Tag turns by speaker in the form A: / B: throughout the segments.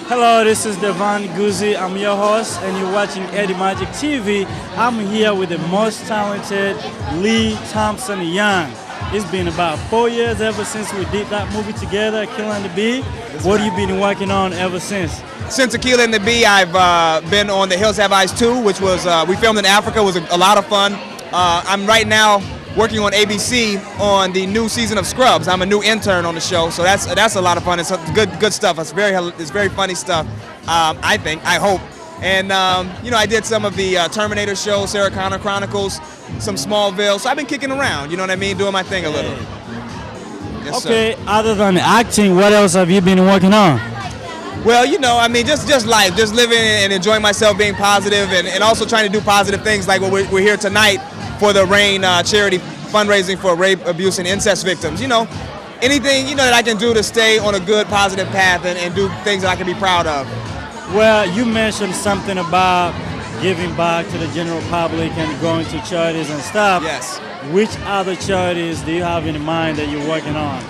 A: Hello, this is Devon Guzzi. I'm your host, and you're watching Eddie Magik TV. I'm here with the most talented Lee Thompson Young. It's been about 4 years ever since we did that movie together, Killing the Bee. What have you been working on ever since?
B: Since Tequila and the Bee, I've been on The Hills Have Eyes 2, which was, we filmed in Africa. It was a lot of fun. I'm right now working on ABC on the new season of Scrubs. I'm a new intern on the show, so that's a lot of fun. It's good stuff. It's very funny stuff, I hope. And, I did some of the Terminator show, Sarah Connor Chronicles, some Smallville. So I've been kicking around, you know what I mean, doing my thing a little. Yes,
A: okay,
B: sir.
A: Other than acting, what else have you been working on?
B: Well, just life, just living and enjoying myself, being positive, and also trying to do positive things like what we're here tonight for the RAIN charity fundraising for rape, abuse, and incest victims. Anything, that I can do to stay on a good, positive path and do things that I can be proud of.
A: Well, you mentioned something about giving back to the general public and going to charities and stuff.
B: Yes.
A: Which other charities do you have in mind that you're working on?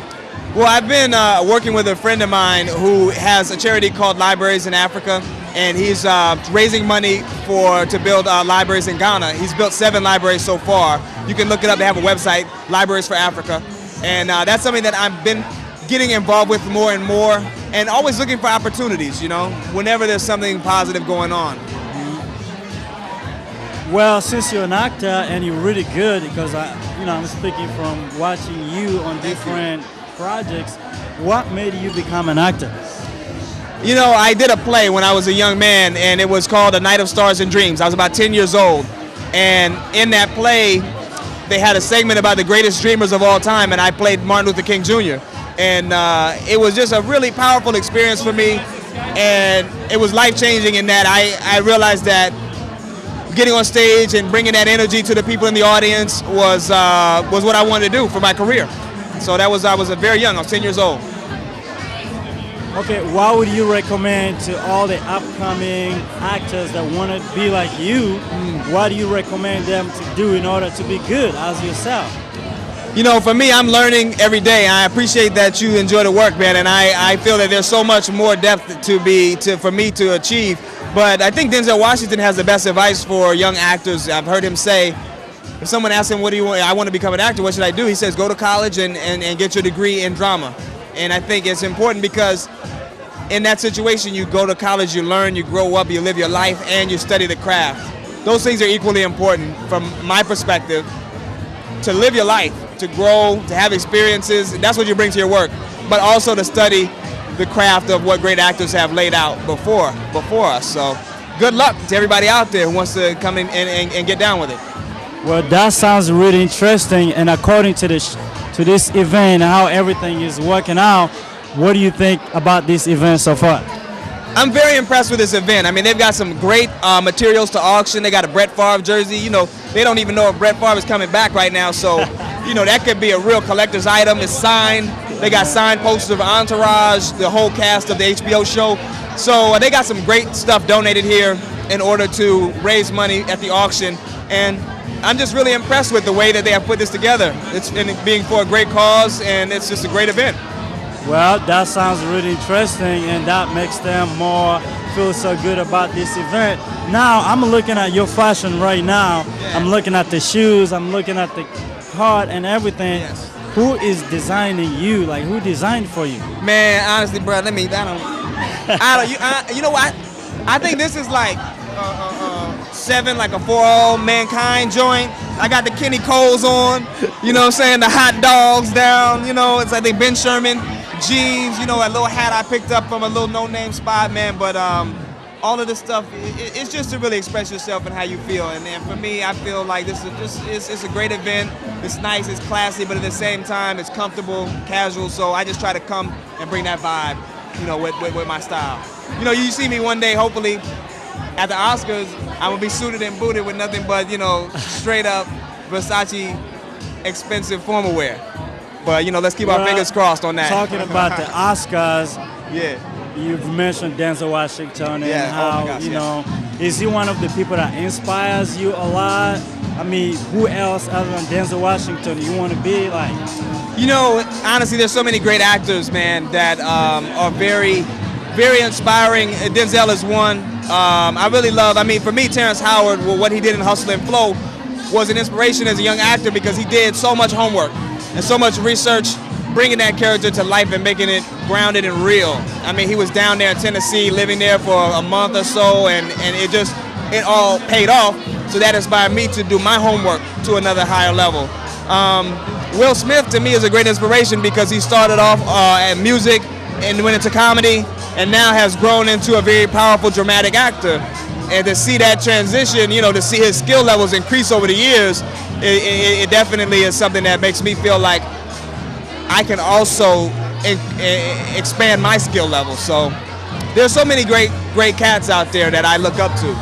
B: Well, I've been working with a friend of mine who has a charity called Libraries in Africa, and he's raising money to build libraries in Ghana. He's built 7 libraries so far. You can look it up. They have a website, Libraries for Africa, and that's something that I've been getting involved with more and more, and always looking for opportunities, whenever there's something positive going on.
A: Well, since you're an actor and you're really good, because I'm speaking from watching you on different projects, what made you become an actor?
B: I did a play when I was a young man, and it was called A Night of Stars and Dreams. I was about 10 years old, and in that play, they had a segment about the greatest dreamers of all time, and I played Martin Luther King Jr. And it was just a really powerful experience for me, and it was life-changing in that I realized that getting on stage and bringing that energy to the people in the audience was what I wanted to do for my career. So I was very young. I was 10 years old.
A: Okay, what would you recommend to all the upcoming actors that want to be like you? What do you recommend them to do in order to be good as yourself?
B: For me, I'm learning every day. I appreciate that you enjoy the work, man, and I feel that there's so much more depth for me to achieve. But I think Denzel Washington has the best advice for young actors. I've heard him say, if someone asks him, what do you want? I want to become an actor, what should I do? He says, go to college and get your degree in drama. And I think it's important because in that situation, you go to college, you learn, you grow up, you live your life, and you study the craft. Those things are equally important from my perspective. To live your life, to grow, to have experiences, that's what you bring to your work. But also to study the craft of what great actors have laid out before us. So good luck to everybody out there who wants to come in and get down with it.
A: Well, that sounds really interesting. And according to this event, how everything is working out, what do you think about this event so far?
B: I'm very impressed with this event. I mean, they've got some great materials to auction. They got a Brett Favre jersey. They don't even know if Brett Favre is coming back right now. So, that could be a real collector's item. It's signed. They got signed posters of Entourage, the whole cast of the HBO show. So they got some great stuff donated here in order to raise money at the auction. And I'm just really impressed with the way that they have put this together. It's being for a great cause, and it's just a great event.
A: Well, that sounds really interesting, and that makes them more feel so good about this event. Now, I'm looking at your fashion right now.
B: Yeah.
A: I'm looking at the shoes. I'm looking at the card and everything.
B: Yes.
A: Who is designing you? Like, who designed for you?
B: Man, honestly, bro, you know what? I think this is like 7, like a For All Mankind joint. I got the Kenny Coles on, you know what I'm saying? The hot dogs down, it's like they Ben Sherman jeans, a little hat I picked up from a little no-name spot, man. But all of this stuff, it's just to really express yourself and how you feel. And for me, I feel like this is it's a great event. It's nice, it's classy, but at the same time, it's comfortable, casual. So I just try to come and bring that vibe, with my style. You see me one day, hopefully, at the Oscars, I'm gonna be suited and booted with nothing but, straight up Versace expensive formal wear. But, let's keep our fingers crossed on that.
A: Talking about the Oscars,
B: yeah.
A: You've mentioned Denzel Washington and
B: Yeah.
A: how,
B: Oh my gosh,
A: is he one of the people that inspires you a lot? I mean, who else other than Denzel Washington you want to be like?
B: Honestly, there's so many great actors, man, that are very very inspiring. Denzel is one. I really love, I mean, for me, Terrence Howard, what he did in Hustle and Flow was an inspiration as a young actor because he did so much homework and so much research, bringing that character to life and making it grounded and real. I mean, he was down there in Tennessee, living there for a month or so, and it all paid off. So that inspired me to do my homework to another higher level. Will Smith, to me, is a great inspiration because he started off at music and went into comedy, and now has grown into a very powerful dramatic actor. And to see that transition, you know, to see his skill levels increase over the years, it definitely is something that makes me feel like I can also expand my skill level. So there's so many great cats out there that I look up to.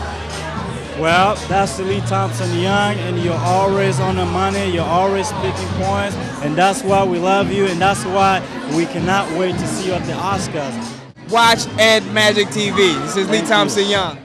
A: Well, that's Lee Thompson Young, and you're always on the money, you're always speaking points, and that's why we love you, and that's why we cannot wait to see you at the Oscars.
B: Watch Ed Magik TV. This is Lee Thompson Young.